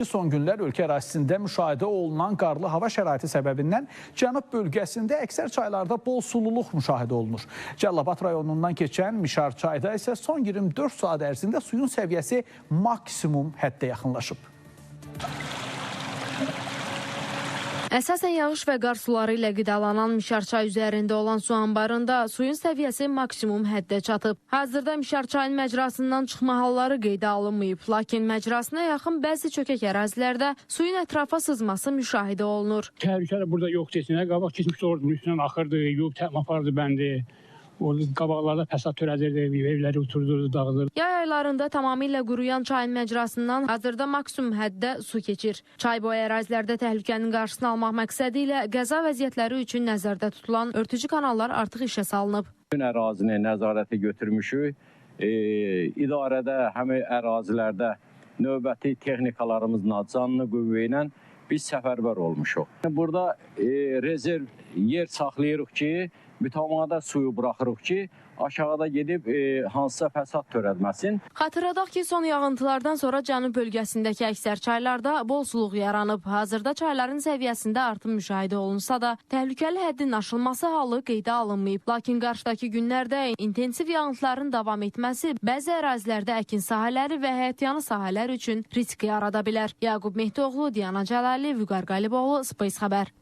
Son günlər ölkə ərazisində müşahidə olunan qarlı hava şəraiti səbəbindən cənub bölgəsində əksər çaylarda bol sululuq müşahidə olunur. Cəlilabad rayonundan keçən Mişar çayda isə son 24 saat ərzində suyun səviyyəsi maksimum həddə yaxınlaşıb. Əsasən yağış və qar suları ilə qidalanan Mişar çay üzərində olan su anbarında suyun səviyyəsi maksimum həddə çatıb. Hazırda Mişar çayın məcrasından çıxma halları qeydə alınmayıb, lakin məcrasına yaxın bəzi çökək ərazilərdə suyun ətrafa sızması müşahidə olunur. Təhlükə də burada yox keçinə, qabaq keçmiş ordunun üstündən axırdı, yub apardı bəndi. Qabaqlarda fəsad törədirdi, evləri uturdurdu, dağıdırdı. Yay aylarında tamamilə quruyan çayın məcrasından hazırda maksimum həddə su keçir. Çay boyu ərazilərdə təhlükənin qarşısını almaq məqsədi ilə qəza vəziyyətləri üçün nəzərdə tutulan örtücü kanallar artıq işə salınıb. Bütün ərazini nəzarətə götürmüşük. İdarədə, həmin ərazilərdə növbəti texnikalarımızla, canlı qüvvə ilə biz səfərbər olmuşuq. Burada rezerv yer saxlayırıq ki, mütəmadi suyu buraxırıq ki, aşağıda gedib hansısa fəsad törətməsin. Xatırladaq ki, son yağıntılardan sonra cənub bölgəsindəki əksər çaylarda bol suluq yaranıb. Hazırda çayların səviyyəsində artım müşahidə olunsa da, təhlükəli həddin aşılması halı qeydə alınmayıb. Lakin qarşıdakı günlərdə intensiv yağıntıların davam etməsi bəzi ərazilərdə əkin sahələri və həyətyanı sahələr üçün risk yarada bilər. Yaqub Mehdioğlu, Diana Cəlali, Vüqar Qaliboğlu, Space xəbər.